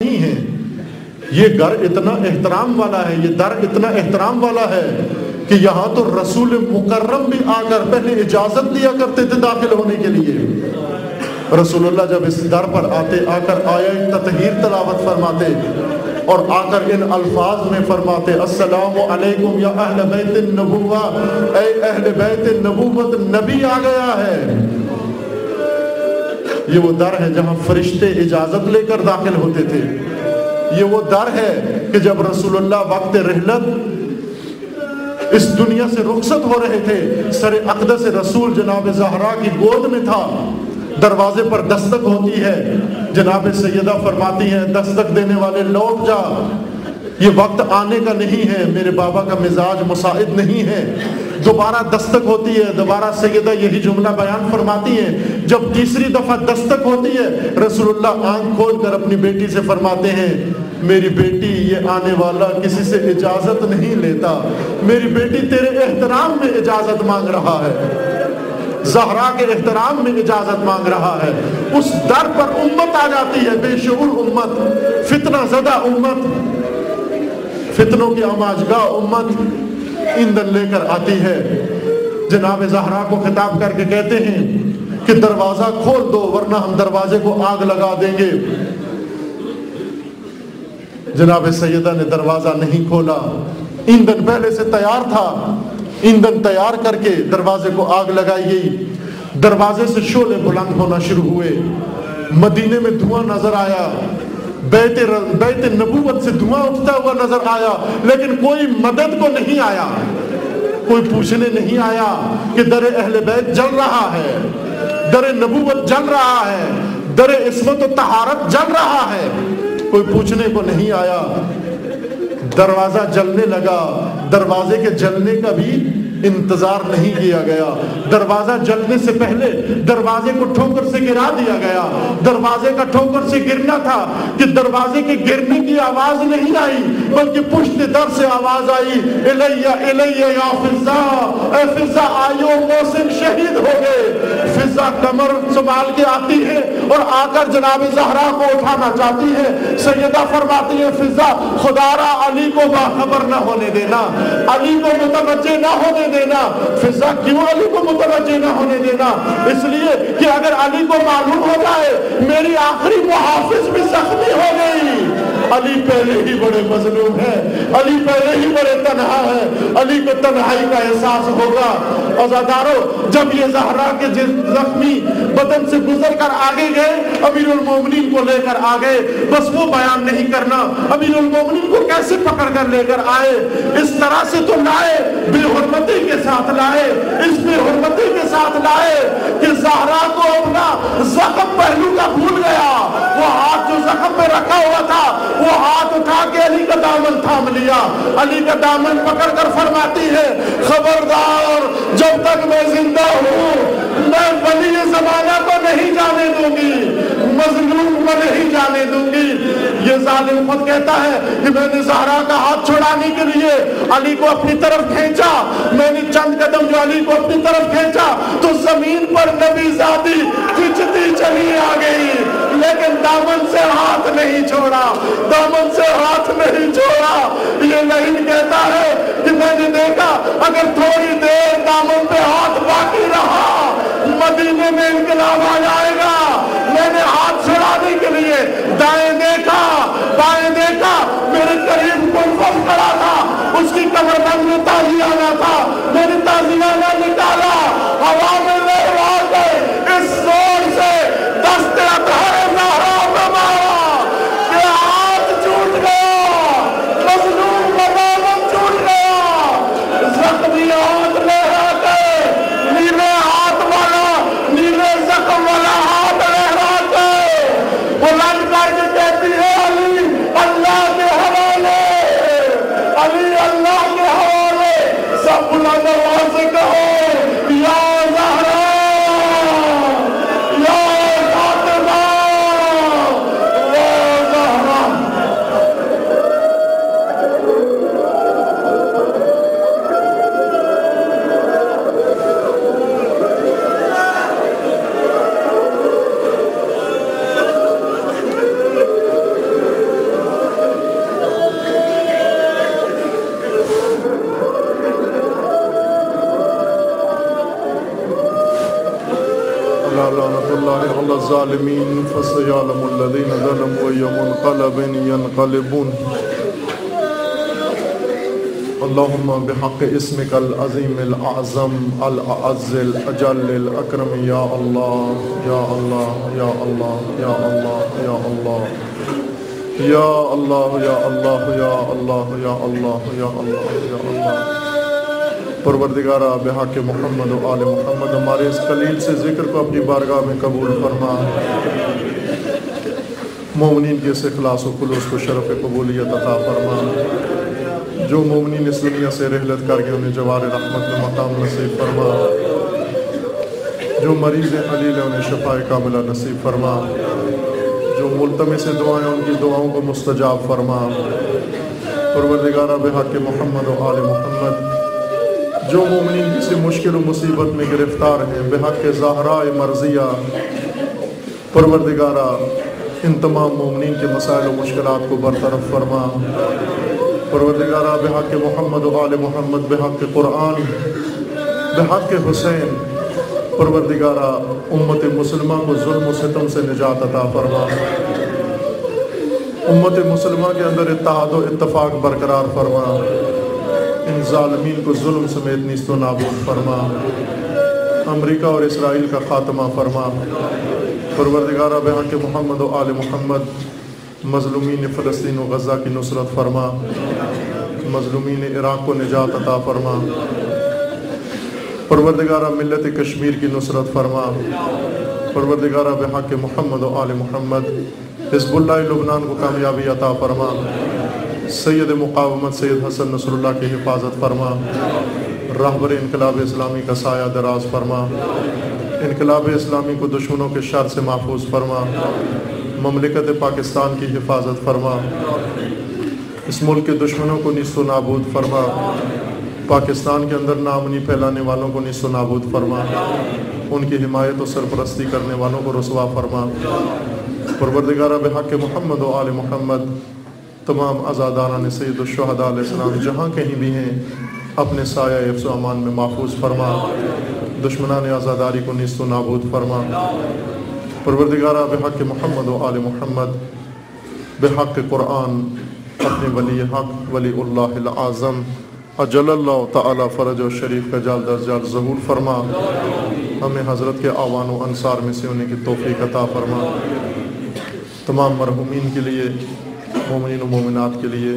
نہیں ہے. یہ گھر اتنا احترام والا ہے, یہ در اتنا احترام والا ہے کہ یہاں تو رسول مکرم بھی آ کر پہلے اجازت دیا کرتے تھے داخل ہونے کے لیے. رسول اللہ جب اس در پر آتے, آ کر آیہ تطہیر تلاوت فرماتے اور آ کر ان الفاظ میں فرماتے السلام علیکم یا اہل بیت النبوہ, اے اہل بیت النبوت, نبی آ گیا ہے. یہ وہ در ہے جہاں فرشتے اجازت لے کر داخل ہوتے تھے. یہ وہ در ہے کہ جب رسول اللہ وقت رحلت اس دنیا سے رخصت ہو رہے تھے, سر اقدس رسول جناب زہرا کی گود میں تھا, دروازے پر دستک ہوتی ہے, جناب سیدہ فرماتی ہیں دستک دینے والے لوٹ جا, یہ وقت آنے کا نہیں ہے, میرے بابا کا مزاج مساعد نہیں ہے. دوبارہ دستک ہوتی ہے, دوبارہ سیدہ یہی جملہ بیان فرماتی ہیں. جب تیسری دفعہ دستک ہوتی ہے, رسول اللہ آنکھ کھول کر اپنی بیٹی سے فرماتے ہیں میری بیٹی, یہ آنے والا کسی سے اجازت نہیں لیتا, میری بیٹی تیرے احترام میں اجازت مانگ رہا ہے, زہرا کے احترام میں اجازت مانگ رہا ہے. اس در پر امت آ جاتی ہے, بے شعور امت, فتنہ زدہ امت, فتنوں کی آماجگاہ امت, ایندھن لے کر آتی ہے. جناب زہرا کو خطاب کر کے کہتے ہیں کہ دروازہ کھول دو ورنہ ہم دروازے کو آگ لگا دیں گے. جناب سیدہ نے دروازہ نہیں کھولا, ایندھن پہلے سے تیار تھا, ایندھن تیار کر کے دروازے کو آگ لگائی گئی. دروازے سے شعلے بلند ہونا شروع ہوئے, مدینے میں دھواں نظر آیا, بیت نبوت سے دھواں اٹھتا ہوا نظر آیا, لیکن کوئی مدد کو نہیں آیا, کوئی پوچھنے نہیں آیا کہ در اہل بیت جل رہا ہے, در نبوت جل رہا ہے, در عصمت و طہارت جل رہا ہے, کوئی پوچھنے کو نہیں آیا. دروازہ جلنے لگا, دروازے کے جلنے کا بھی انتظار نہیں کیا گیا. دروازہ جلنے سے پہلے دروازے کو ٹھوکر سے گرا دیا گیا. دروازے کا ٹھوکر سے گرنا تھا کہ دروازے کے گرنے کی آواز نہیں آئی, بلکہ پشت در سے آواز آئی الیہ الیہ یا فضا, اے فضا آئیو, محسن شہید ہو گئے. فضا کمر سنبھال کے آتی ہے اور آ کر جناب زہرا کو اٹھانا چاہتی ہے. سیدہ فرماتی ہے فضا خدا را علی کو باخبر نہ ہونے دینا, علی کو متوجہ نہ ہونے دینا. فضا کیوں علی کو متوجہ نہ ہونے دینا؟ اس لیے کہ اگر علی کو معلوم ہو جائے میری آخری محافظ بھی زخمی ہو گئی. علی پہلے ہی بڑے مظلوم ہے, علی پہلے ہی بڑے تنہا ہے, علی کو تنہائی کا احساس ہوگا. عزادارو, جب یہ زہرا کے زخمی بدن سے گزر کر آگے گئے, امیر المومنین کو لے کر آگئے. بس وہ بیان نہیں کرنا امیر المومنین کو کیسے پکڑ کر لے کر آئے, اس طرح سے تو لائے, بے حرمتی کے ساتھ لائے, اس بے حرمتی کے ساتھ لائے کہ زہرا کو اپنا زخم پہلو کا بھول گیا. وہ ہاتھ جو زخم پہ رکھا ہوا تھا وہ ہاتھ اٹھا کے علی کا دامن تھام لیا. علی کا دامن پکڑ کر فرماتی ہے خبردار, جب تک میں زندہ ہوں میں ولی زمانہ کو نہیں جانے دوں گی, مظلوم کو نہیں جانے دوں گی. یہ ظالم خود کہتا ہے کہ میں نے زہرا کا ہاتھ چھڑانے کے لیے علی کو اپنی طرف کھینچا, میں نے چند قدم جو علی کو اپنی طرف کھینچا تو زمین پر نبی زادی کھچتی چلی آ گئی, لیکن دامن سے ہاتھ نہیں چھوڑا, دامن سے ہاتھ نہیں چھوڑا. یہ نہیں کہتا ہے کہ میں نے دیکھا اگر تھوڑی دیر دامن پہ ہاتھ باقی رہا مدینے میں انقلاب آ جائے گا. میں نے ہاتھ چھڑانے کے لیے دائیں دیکھا, بائیں دیکھا, میرے قریب منفذ کھڑا تھا, اس کی کمر بند میں تازیانہ تھا, میں نے تازیانہ نکالا, ہوا میں لہر آ گئے, اس زور سے دست اطہر زہرا پہ مارا کہ ہاتھ ٹوٹ گیا, مظلوم کا دامن ٹوٹ گیا. زخمی ہاتھ لے آ گئے, نیلے ہاتھ والا, نیلے زخم والا على الظالمين فسيعلم الذين ظلموا أي منقلب ينقلبون. اللهم بحق اسمك العظيم الأعظم الأعز الأجل الأكرم يا الله يا الله يا الله يا الله يا الله يا الله يا الله يا الله يا الله يا الله يا الله. پروردگارہ بحق محمد و آل محمد ہمارے اس قلیل سے ذکر کو اپنی بارگاہ میں قبول فرما. مومنین کے اس اخلاص و خلوص کو شرف قبولیت عطا فرما. جو مومنین اس دنیا سے رحلت کر گئے انہیں جوار رحمت میں مقام نصیب فرما. جو مریض علیل ہیں انہیں شفاء کاملہ نصیب فرما. جو ملتمس دعائیں ان کی دعاؤں کو مستجاب فرما. پروردگارہ بحق محمد و آل محمد جو مومنین کسی مشکل و مصیبت میں گرفتار ہیں بحق زہراء مرضیہ، پروردگارہ ان تمام مومنین کے مسائل و مشکلات کو برطرف فرما. پروردگارہ بحق محمد و آل محمد بحق قرآن بحق حسین، پروردگارہ امت مسلمہ کو ظلم و ستم سے نجات عطا فرما. امت مسلمہ کے اندر اتحاد و اتفاق برقرار فرما. ان ظالمین کو ظلم سمیت نیست و نابود فرما. امریکہ اور اسرائیل کا خاتمہ فرما. پروردگارہ بحق محمد و آل محمد مظلومین فلسطین و غزہ کی نصرت فرما. مظلومین عراق کو نجات عطا فرما. پروردگارہ ملت کشمیر کی نصرت فرما. پروردگارہ بحق محمد و آل محمد حزب اللہ لبنان کو کامیابی عطا فرما. سید مقاومت سید حسن نصر اللہ کی حفاظت فرما. رہبر انقلاب اسلامی کا سایہ دراز فرما. انقلاب اسلامی کو دشمنوں کے شر سے محفوظ فرما. مملکت پاکستان کی حفاظت فرما. اس ملک کے دشمنوں کو نیست و نابود فرما. پاکستان کے اندر ناامنی پھیلانے والوں کو نیست و نابود فرما. ان کی حمایت و سرپرستی کرنے والوں کو رسوا فرما. پروردگارہ بحق محمد و آل محمد تمام عزاداران سید الشہداء علیہ السلام جہاں کہیں بھی ہیں اپنے سایہ حفظ و امان میں محفوظ فرما. دشمنان عزاداری کو نیست و نابود فرما. پروردگارہ بحق محمد و آل محمد بحق قرآن اپنے ولی حق ولی اللہ العظم اجل اللہ تعالی فرج و شریف کا جال در جال ظہور فرما. ہمیں حضرت کے آوان و انصار میں سے ہونے کی توفیق عطا فرما. تمام مرحومین کے لیے، مومنین و مومنات کے لیے